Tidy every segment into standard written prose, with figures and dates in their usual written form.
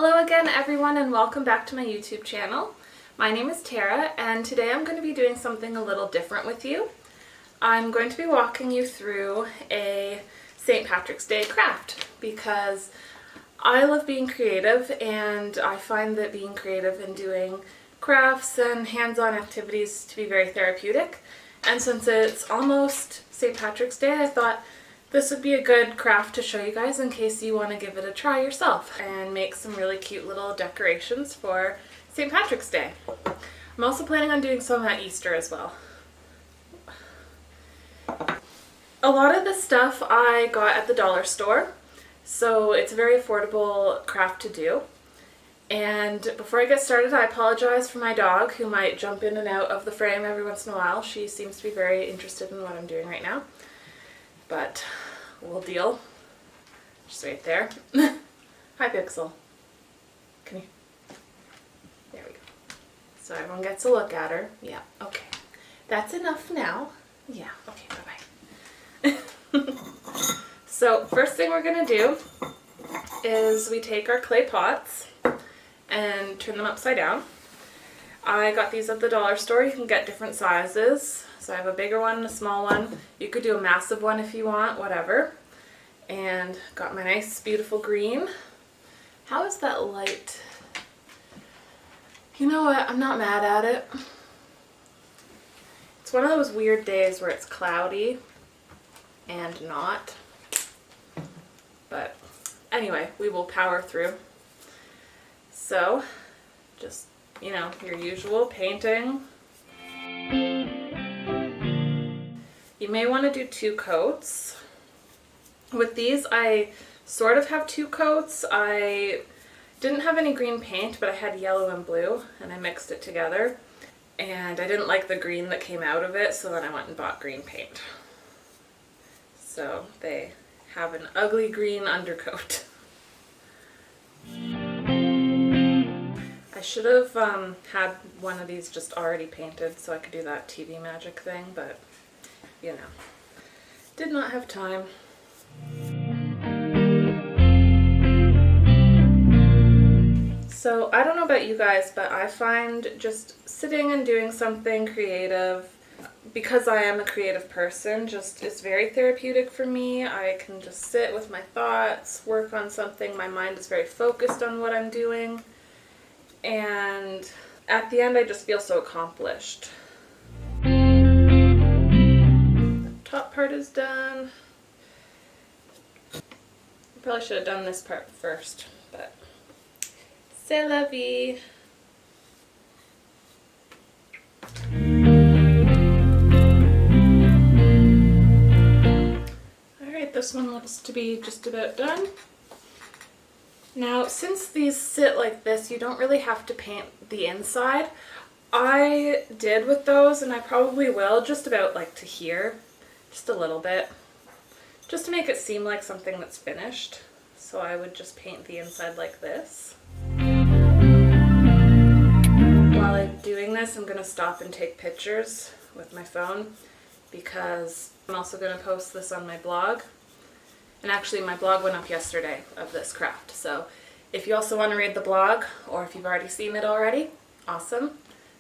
Hello again everyone and welcome back to my YouTube channel. My name is Tara and today I'm going to be doing something a little different with you. I'm going to be walking you through a St. Patrick's Day craft because I love being creative and I find that being creative and doing crafts and hands-on activities to be very therapeutic. And since it's almost St. Patrick's Day, I thought this would be a good craft to show you guys in case you want to give it a try yourself and make some really cute little decorations for St. Patrick's Day. I'm also planning on doing some at Easter as well. A lot of this stuff I got at the dollar store, so it's a very affordable craft to do. And before I get started, I apologize for my dog who might jump in and out of the frame every once in a while. She seems to be very interested in what I'm doing right now. But we'll deal. Just right there. Hi, Pixel. Come here. There we go. So everyone gets a look at her. Yeah, okay. That's enough now. Yeah, okay, bye-bye. So first thing we're going to do is we take our clay pots and turn them upside down. I got these at the dollar store. You can get different sizes. So I have a bigger one and a small one. You could do a massive one if you want, whatever. And got my nice, beautiful green. How is that light? You know what? I'm not mad at it. It's one of those weird days where it's cloudy and not. But anyway, we will power through. So, just, you know, your usual painting. You may want to do 2 coats. With these, I sort of have 2 coats. I didn't have any green paint, but I had yellow and blue, and I mixed it together. And I didn't like the green that came out of it, so then I went and bought green paint. So they have an ugly green undercoat. I should have had one of these just already painted so I could do that TV magic thing, but you know, did not have time. So I don't know about you guys, but I find just sitting and doing something creative, because I am a creative person, just is very therapeutic for me. I can just sit with my thoughts, work on something. My mind is very focused on what I'm doing. And at the end, I just feel so accomplished. Top part is done. I probably should have done this part first, but c'est la vie. Alright, this one looks to be just about done. Now, since these sit like this, you don't really have to paint the inside. I did with those, and I probably will, just about like to here. Just a little bit, just to make it seem like something that's finished. So I would just paint the inside like this. While I'm doing this, I'm going to stop and take pictures with my phone because I'm also going to post this on my blog. And actually my blog went up yesterday of this craft. So if you also want to read the blog, or if you've already seen it already, awesome.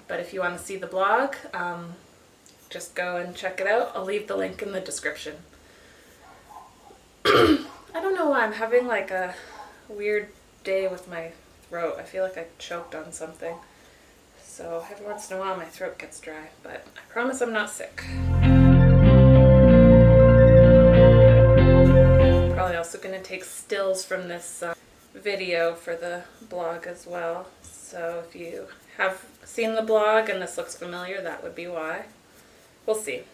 But if you want to see the blog, just go and check it out. I'll leave the link in the description. I don't know why I'm having like a weird day with my throat. I feel like I choked on something. So every once in a while my throat gets dry, but I promise I'm not sick. Probably also going to take stills from this video for the blog as well. So if you have seen the blog and this looks familiar, that would be why. We'll see.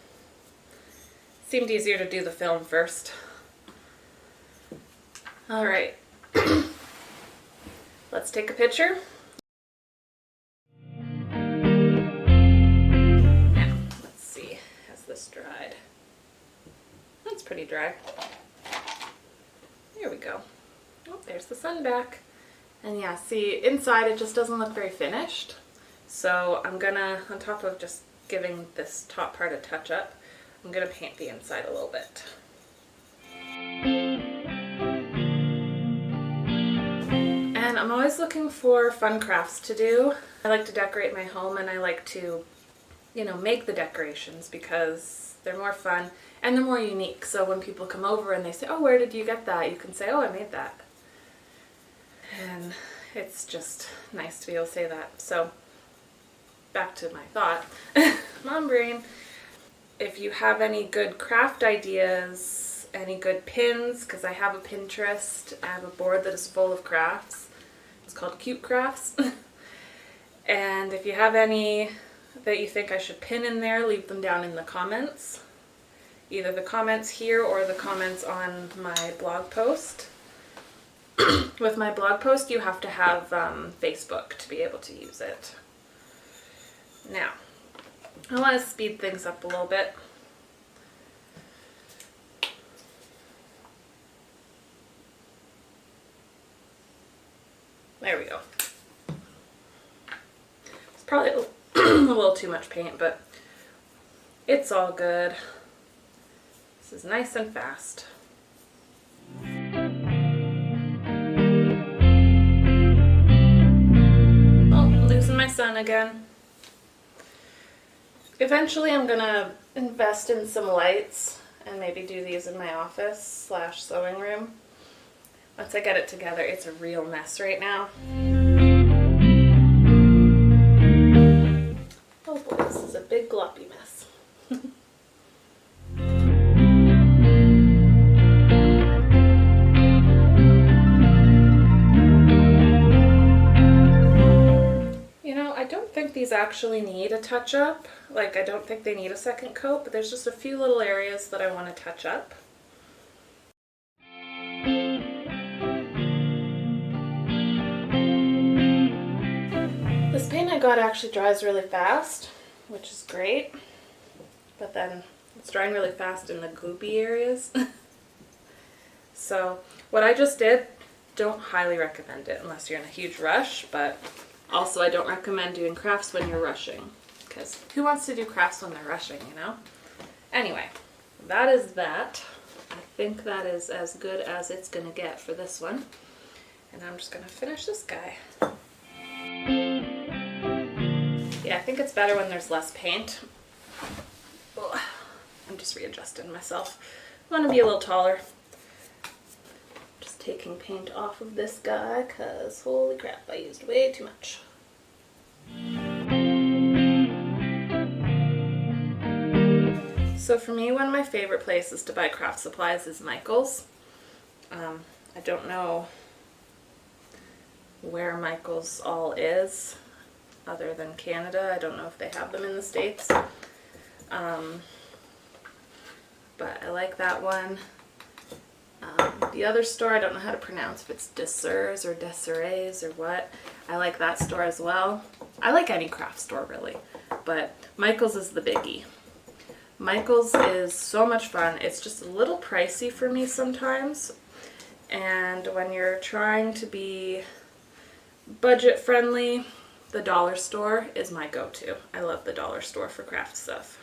Seemed easier to do the film first. Alright. Let's take a picture. Now, let's see. Has this dried? That's pretty dry. There we go. Oh, there's the sun back. And yeah, see, inside it just doesn't look very finished. So I'm gonna, on top of just giving this top part a touch up, I'm going to paint the inside a little bit. I'm always looking for fun crafts to do. I like to decorate my home, and I like to, make the decorations because they're more fun and they're more unique. So when people come over and they say, oh, where did you get that? You can say, oh, I made that. And it's just nice to be able to say that. So back to my thought. Mom brain. If you have any good craft ideas, any good pins, because I have a Pinterest, I have a board that is full of crafts. It's called Cute Crafts. And if you have any that you think I should pin in there, leave them down in the comments. Either the comments here or the comments on my blog post. With my blog post, you have to have Facebook to be able to use it. Now, I want to speed things up a little bit. There we go. It's probably a little too much paint, but it's all good. This is nice and fast. Oh, losing my son again. Eventually I'm gonna invest in some lights and maybe do these in my office / sewing room. Once I get it together, it's a real mess right now. Oh boy, this is a big gloppy mess. I don't think these actually need a touch-up. Like, I don't think they need a second coat, but there's just a few little areas that I want to touch up. This paint I got actually dries really fast, which is great, but then it's drying really fast in the goopy areas. So what I just did, don't highly recommend it unless you're in a huge rush, but also I don't recommend doing crafts when you're rushing, because who wants to do crafts when they're rushing, Anyway, that is that. I think that is as good as it's going to get for this one. And I'm just going to finish this guy. Yeah, I think it's better when there's less paint. Ugh, I'm just readjusting myself. I want to be a little taller. Just taking paint off of this guy because holy crap, I used way too much. So for me, one of my favorite places to buy craft supplies is Michael's. I don't know where Michael's all is other than Canada. I don't know if they have them in the States. But I like that one. The other store, I don't know how to pronounce if it's Desers or Desirées or what. I like that store as well. I like any craft store really, but Michael's is the biggie. Michael's is so much fun. It's just a little pricey for me sometimes. And when you're trying to be budget friendly, the dollar store is my go-to. I love the dollar store for craft stuff.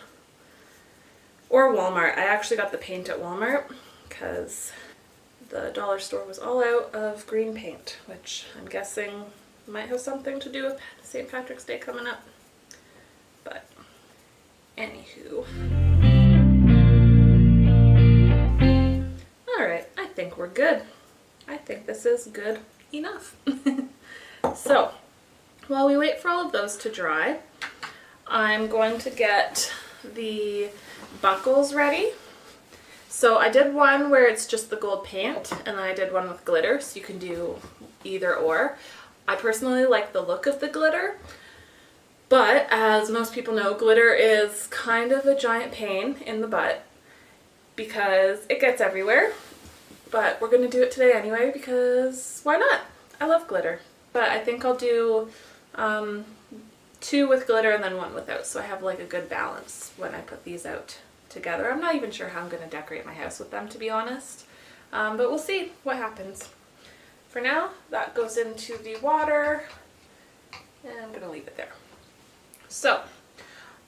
Or Walmart. I actually got the paint at Walmart because the dollar store was all out of green paint, which I'm guessing might have something to do with St. Patrick's Day coming up. But anywho. Alright, I think we're good. I think this is good enough. So, while we wait for all of those to dry, I'm going to get the buckles ready. So I did one where it's just the gold paint, and then I did one with glitter, so you can do either or. I personally like the look of the glitter, but as most people know, glitter is kind of a giant pain in the butt because it gets everywhere. But we're going to do it today anyway because why not? I love glitter. But I think I'll do 2 with glitter and then 1 without, so I have like a good balance when I put these out together. I'm not even sure how I'm going to decorate my house with them, to be honest, but we'll see what happens. For now, that goes into the water, and I'm going to leave it there. So,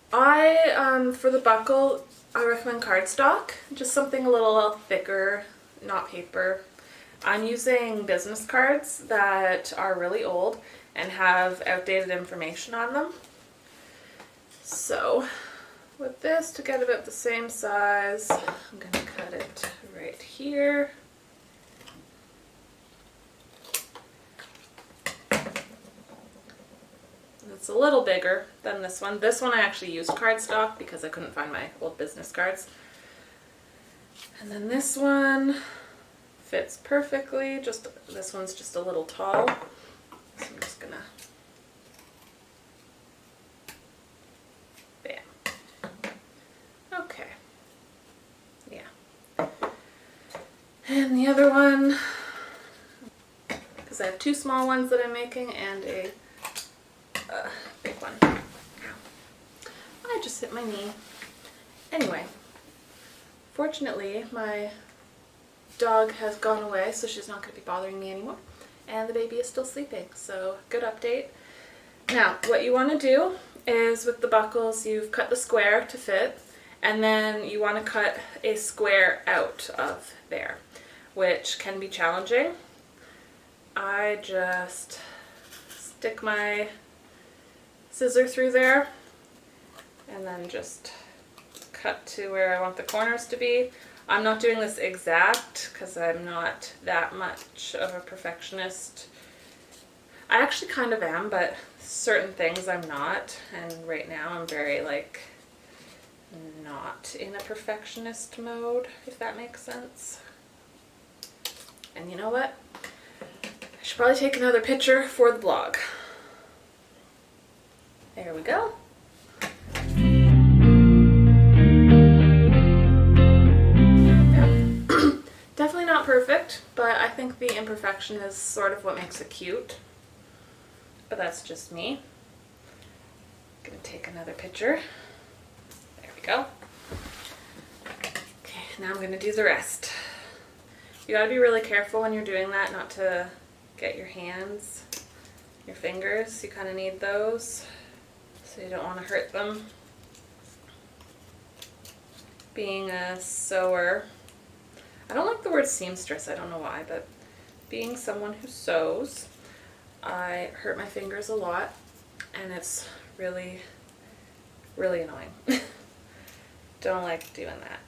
for the buckle, I recommend cardstock, just something a little thicker, not paper. I'm using business cards that are really old and have outdated information on them. So with this, to get about the same size, I'm going to cut it right here. It's a little bigger than this one. This one I actually used cardstock because I couldn't find my old business cards. And then this one fits perfectly. Just this one's just a little tall. So I'm just gonna bam. Okay. Yeah. And the other one, because I have two small ones that I'm making and a big one. Ow. I just hit my knee. Anyway, fortunately my dog has gone away, so she's not going to be bothering me anymore, and the baby is still sleeping, so good update. Now what you want to do is, with the buckles, you've cut the square to fit, and then you want to cut a square out of there, which can be challenging. I just stick my scissor through there and then just cut to where I want the corners to be. I'm not doing this exact because I'm not that much of a perfectionist. I actually kind of am, but certain things I'm not, and right now I'm very not in a perfectionist mode, if that makes sense. And you know what? I should probably take another picture for the blog. There we go. Yeah. Definitely not perfect, but I think the imperfection is sort of what makes it cute. But that's just me. I'm gonna take another picture. There we go. Okay, now I'm gonna do the rest. You gotta be really careful when you're doing that not to get your hands, your fingers. You kind of need those, so you don't want to hurt them. Being a sewer, I don't like the word seamstress, I don't know why, but being someone who sews, I hurt my fingers a lot, and it's really, really annoying. Don't like doing that.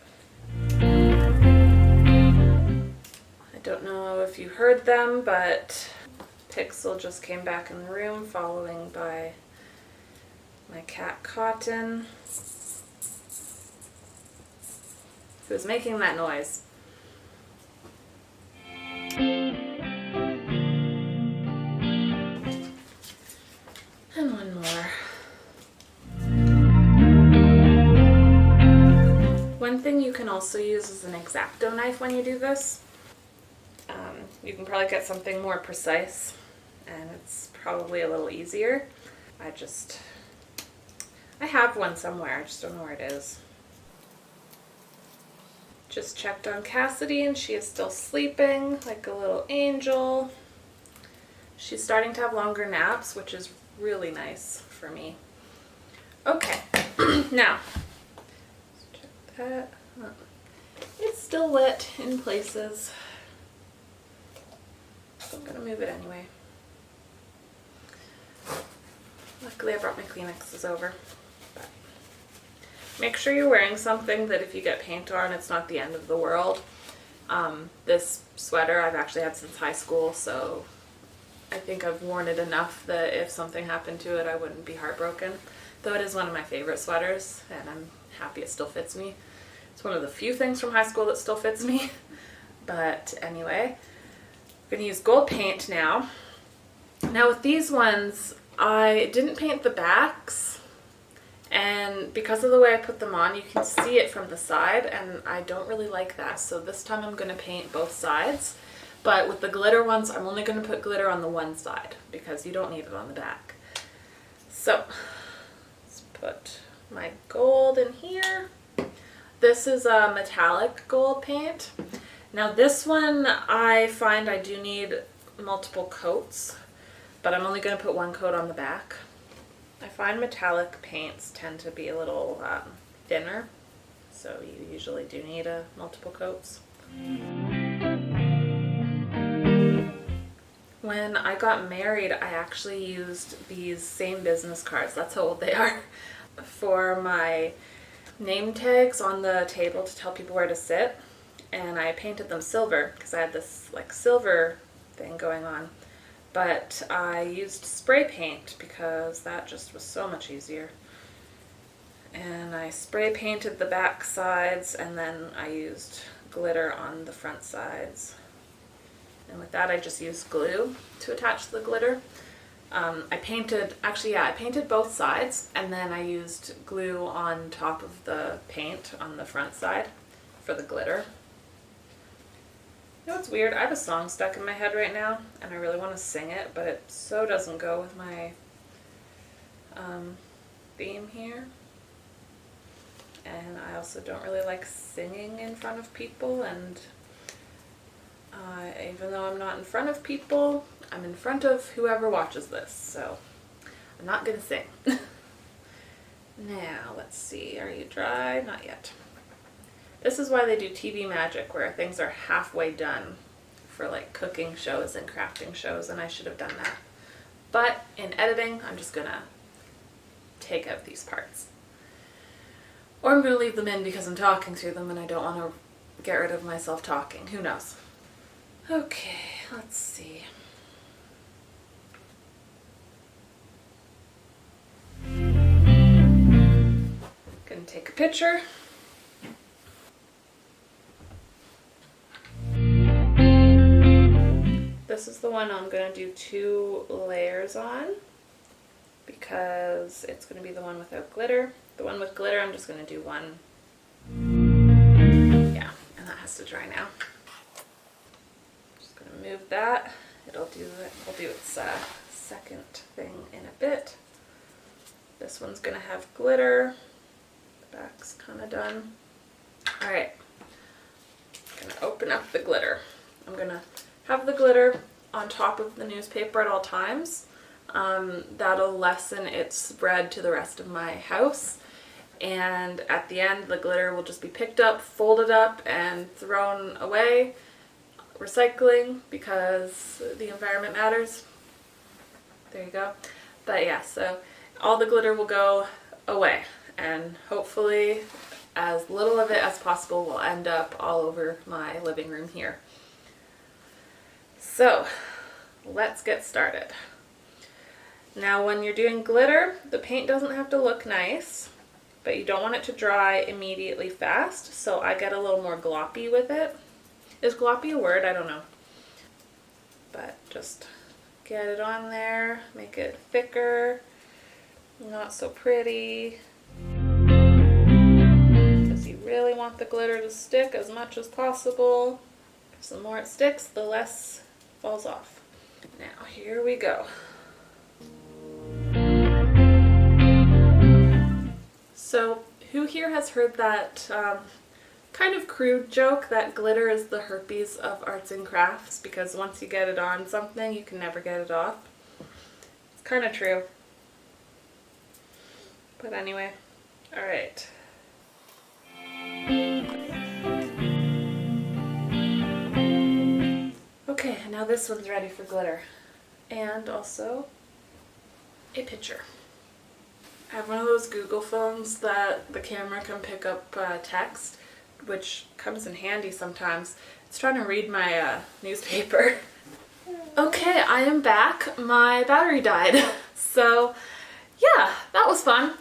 I don't know if you heard them, but Pixel just came back in the room, following by my cat Cotton, who's making that noise. And one more. One thing you can also use is an X-Acto knife when you do this. You can probably get something more precise, and it's probably a little easier. I have one somewhere, I just don't know where it is. Just checked on Cassidy, and she is still sleeping like a little angel. She's starting to have longer naps, which is really nice for me. Okay, now, check that. It's still wet in places, so I'm gonna move it anyway. Luckily I brought my Kleenexes over. But make sure you're wearing something that if you get paint on, it's not the end of the world. This sweater I've actually had since high school, so I think I've worn it enough that if something happened to it, I wouldn't be heartbroken. Though it is one of my favorite sweaters, and I'm happy it still fits me. It's one of the few things from high school that still fits me. But anyway, I'm going to use gold paint now. Now with these ones, I didn't paint the backs, and because of the way I put them on, you can see it from the side, and I don't really like that. So this time I'm going to paint both sides. But with the glitter ones, I'm only going to put glitter on the one side because you don't need it on the back. So let's put my gold in here. This is a metallic gold paint. Now this one, I find I do need multiple coats, but I'm only going to put one coat on the back. I find metallic paints tend to be a little thinner, so you usually do need multiple coats. When I got married, I actually used these same business cards, that's how old they are, for my name tags on the table to tell people where to sit. And I painted them silver because I had this like silver thing going on. But I used spray paint because that just was so much easier. And I spray painted the back sides, and then I used glitter on the front sides. And with that I just used glue to attach the glitter. I painted both sides, and then I used glue on top of the paint on the front side for the glitter. You know what's weird? I have a song stuck in my head right now, and I really want to sing it, but it so doesn't go with my theme here. And I also don't really like singing in front of people, and even though I'm not in front of people, I'm in front of whoever watches this, so I'm not gonna sing. Now, let's see, are you dry? Not yet. This is why they do TV magic, where things are halfway done for like cooking shows and crafting shows, and I should have done that. But in editing, I'm just gonna take out these parts. Or I'm gonna leave them in because I'm talking through them and I don't want to get rid of myself talking. Who knows? Okay, let's see. Gonna take a picture. This is the one I'm going to do 2 layers on because it's going to be the one without glitter. The one with glitter, I'm just going to do one. Yeah, and that has to dry now. Just going to move that. I'll do its second thing in a bit. This one's going to have glitter. The back's kind of done. Alright, I'm going to open up the glitter. I'm going to have the glitter on top of the newspaper at all times. That'll lessen its spread to the rest of my house. And at the end, the glitter will just be picked up, folded up, and thrown away. Recycling, because the environment matters. There you go. But yeah, so all the glitter will go away. And hopefully as little of it as possible will end up all over my living room here. So, let's get started. Now when you're doing glitter, the paint doesn't have to look nice, but you don't want it to dry immediately fast, so I get a little more gloppy with it. Is gloppy a word? I don't know. But just get it on there, make it thicker, not so pretty. Because you really want the glitter to stick as much as possible. Because the more it sticks, the less falls off. Now here we go. So who here has heard that kind of crude joke that glitter is the herpes of arts and crafts, because once you get it on something you can never get it off? It's kind of true. But anyway, alright. Okay, now this one's ready for glitter. And also a picture. I have one of those Google phones that the camera can pick up text, which comes in handy sometimes. It's trying to read my newspaper. Okay, I am back. My battery died. So yeah, that was fun.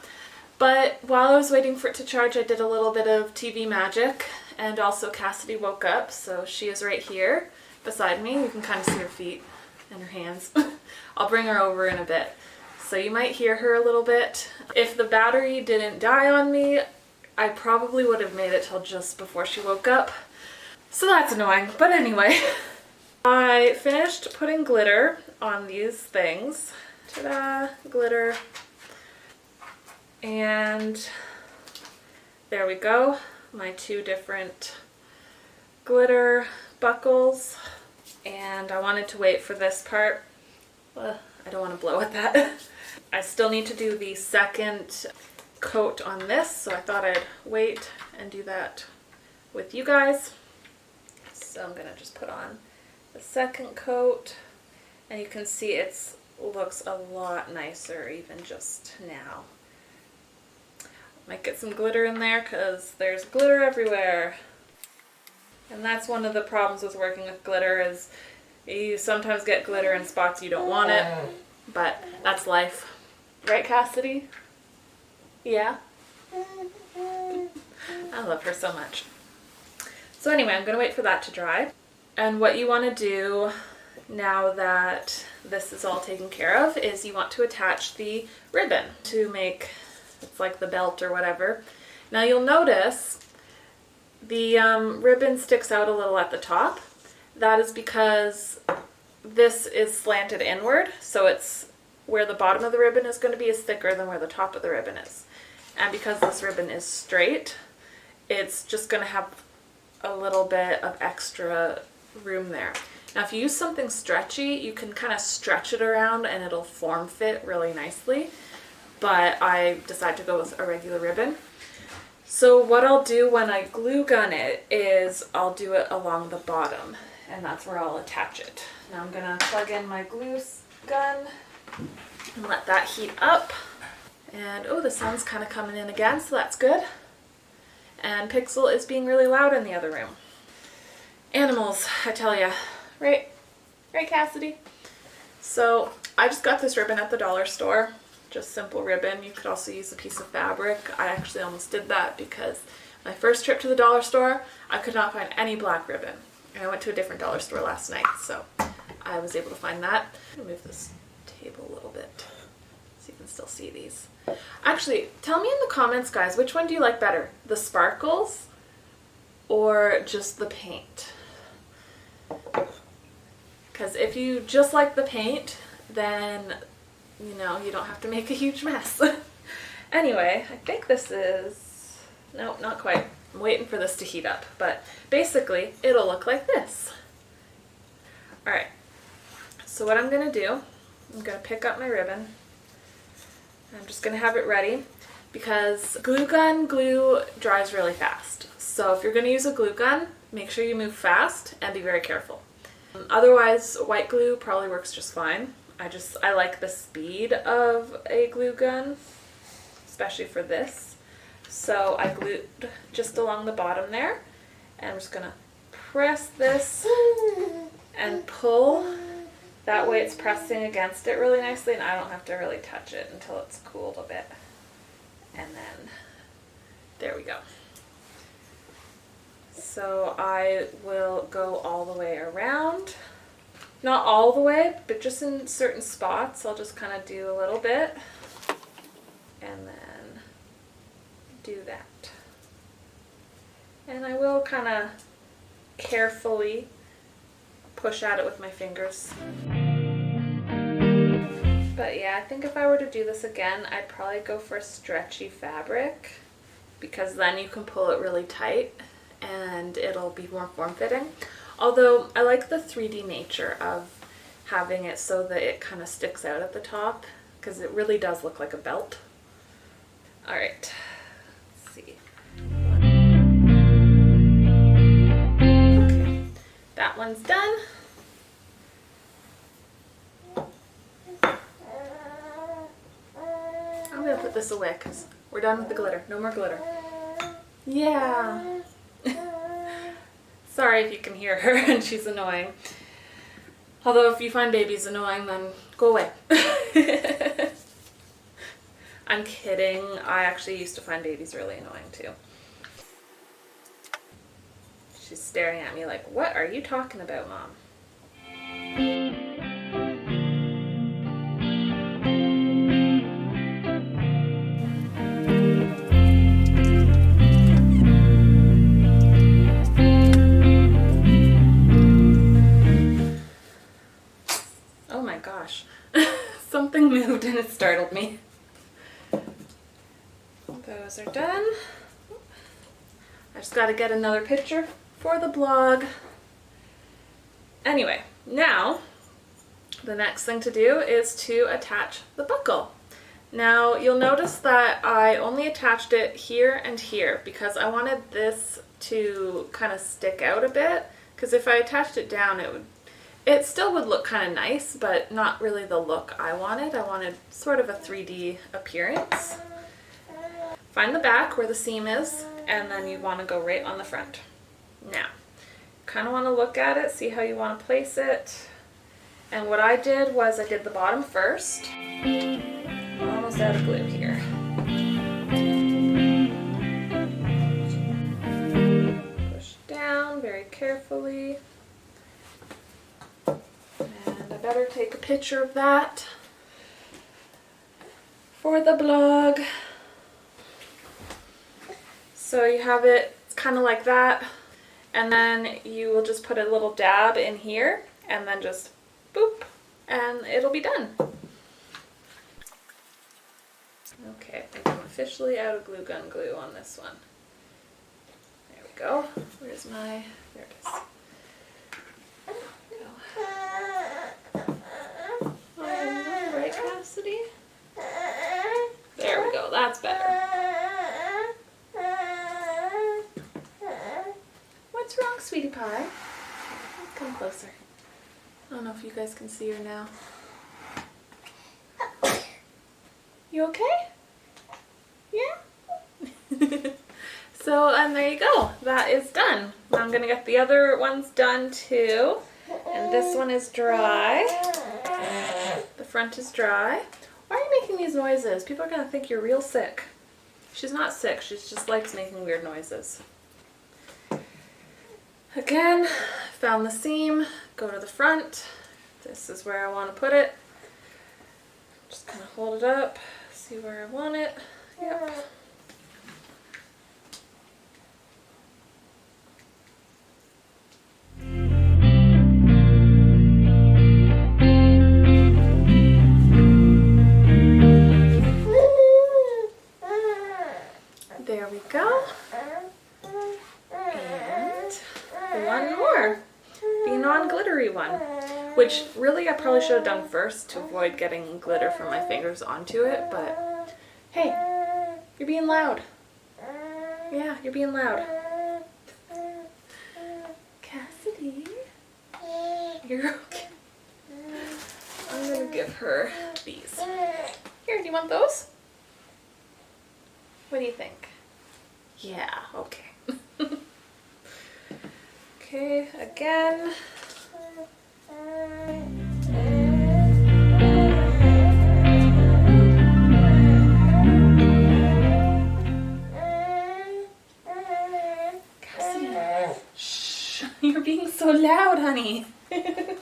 But while I was waiting for it to charge, I did a little bit of TV magic, and also Cassidy woke up, so she is right here beside me. You can kind of see her feet and her hands. I'll bring her over in a bit. So you might hear her a little bit. If the battery didn't die on me, I probably would have made it till just before she woke up. So that's annoying. But anyway, I finished putting glitter on these things. Ta-da! Glitter. And there we go. My 2 different glitter buckles. And I wanted to wait for this part. I don't want to blow at that. I still need to do the second coat on this, so I thought I'd wait and do that with you guys. So I'm going to just put on the second coat. And you can see it looks a lot nicer even just now. Might get some glitter in there because there's glitter everywhere. And that's one of the problems with working with glitter is you sometimes get glitter in spots you don't want it, but that's life. Right, Cassidy? Yeah? I love her so much. So anyway, I'm going to wait for that to dry. And what you want to do now that this is all taken care of is you want to attach the ribbon to make, it's like the belt or whatever. Now you'll notice the ribbon sticks out a little at the top. That is because this is slanted inward, so it's where the bottom of the ribbon is going to be is thicker than where the top of the ribbon is. And because this ribbon is straight, it's just going to have a little bit of extra room there. Now if you use something stretchy, you can kind of stretch it around and it'll form fit really nicely, but I decided to go with a regular ribbon. So what I'll do when I glue gun it is I'll do it along the bottom, and that's where I'll attach it. Now I'm going to plug in my glue gun and let that heat up. And oh, the sun's kind of coming in again, so that's good. And Pixel is being really loud in the other room. Animals, I tell ya. Right? Right, Cassidy? So I just got this ribbon at the dollar store. Just simple ribbon. You could also use a piece of fabric. I actually almost did that because my first trip to the dollar store, I could not find any black ribbon. And I went to a different dollar store last night, so I was able to find that. I'm gonna move this table a little bit so you can still see these. Actually, tell me in the comments, guys, which one do you like better? The sparkles or just the paint? Because if you just like the paint, then, you know, you don't have to make a huge mess. Anyway, I think this is, no, not quite. I'm waiting for this to heat up, but basically it'll look like this. All right, so what I'm gonna do, I'm gonna pick up my ribbon. I'm just gonna have it ready because glue gun glue dries really fast. So if you're gonna use a glue gun, make sure you move fast and be very careful. Otherwise, white glue probably works just fine. I like the speed of a glue gun, especially for this. So I glued just along the bottom there, and I'm just gonna press this and pull. That way it's pressing against it really nicely, and I don't have to really touch it until it's cooled a bit. And then, there we go. So I will go all the way around. Not all the way, but just in certain spots. I'll just kind of do a little bit and then do that. And I will kind of carefully push at it with my fingers. But yeah, I think if I were to do this again, I'd probably go for stretchy fabric because then you can pull it really tight and it'll be more form-fitting. Although I like the 3D nature of having it so that it kind of sticks out at the top because it really does look like a belt. All right, let's see. Okay, that one's done. I'm gonna put this away because we're done with the glitter. No more glitter. Yeah. Sorry if you can hear her and she's annoying. Although if you find babies annoying, then go away. I'm kidding. I actually used to find babies really annoying too. She's staring at me like, what are you talking about, Mom? Something moved and it startled me. Those are done. I just got to get another picture for the blog. Anyway, now the next thing to do is to attach the buckle. Now you'll notice that I only attached it here and here because I wanted this to kind of stick out a bit, because if I attached it down It still would look kind of nice, but not really the look I wanted. I wanted sort of a 3D appearance. Find the back where the seam is, and then you want to go right on the front. Now, kind of want to look at it, see how you want to place it. And what I did was I did the bottom first. I'm almost out of glue here. Push down very carefully. And I better take a picture of that for the blog. So you have it kind of like that, and then you will just put a little dab in here and then just boop, and it'll be done. Okay, I think I'm officially out of glue gun glue on this one. There we go. Where's my, there it is. Right, Cassidy? There we go, that's better. What's wrong, sweetie pie? Let's come closer. I don't know if you guys can see her now. You okay? Yeah? So, and there you go. That is done. Now I'm going to get the other ones done too. And this one is dry. The front is dry. Why are you making these noises? People are going to think you're real sick. She's not sick. She just likes making weird noises. Again, found the seam. Go to the front. This is where I want to put it. Just kind of hold it up. See where I want it. Yep. There we go. And one more. The non-glittery one. Which really I probably should have done first to avoid getting glitter from my fingers onto it, but hey, you're being loud. Yeah, you're being loud. Cassidy, you're okay. I'm gonna give her these. Here, do you want those? What do you think? Yeah, okay. Okay, again. Cassidy, shh, you're being so loud, honey. There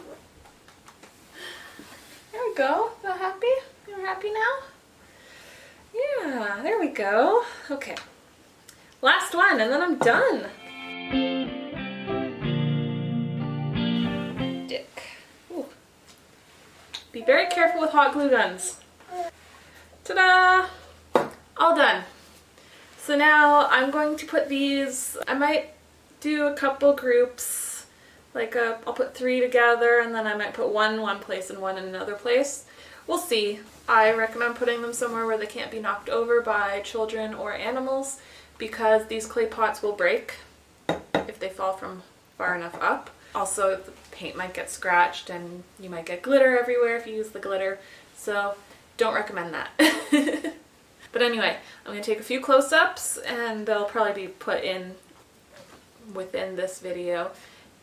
we go. Feel happy? You're happy now? Yeah, there we go. Okay. Last one, and then I'm done. Ooh. Be very careful with hot glue guns. Ta-da! All done. So now I'm going to put these, I might do a couple groups, like I'll put 3 together, and then I might put one in one place and one in another place. We'll see. I recommend putting them somewhere where they can't be knocked over by children or animals, because these clay pots will break if they fall from far enough up. Also, the paint might get scratched and you might get glitter everywhere if you use the glitter, so don't recommend that. But anyway, I'm going to take a few close-ups and they'll probably be put in within this video.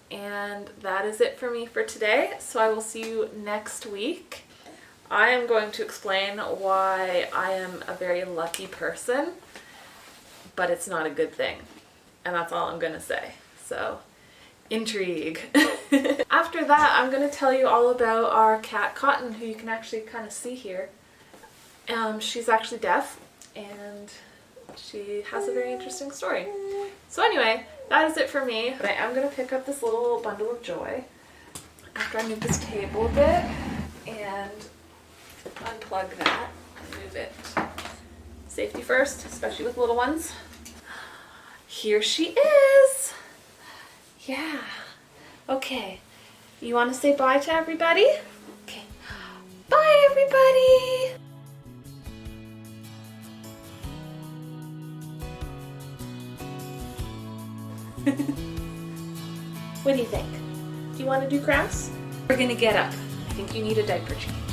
And that is it for me for today, so I will see you next week. I am going to explain why I am a very lucky person, but it's not a good thing. And that's all I'm going to say. So, intrigue. After that, I'm going to tell you all about our cat Cotton, who you can actually kind of see here. She's actually deaf, and she has a very interesting story. So anyway, that is it for me. But I am going to pick up this little bundle of joy after I move this table a bit and unplug that and move it. Safety first, especially with little ones. Here she is. Yeah. Okay. You want to say bye to everybody? Okay. Bye, everybody. What do you think? Do you want to do crafts? We're gonna get up. I think you need a diaper change.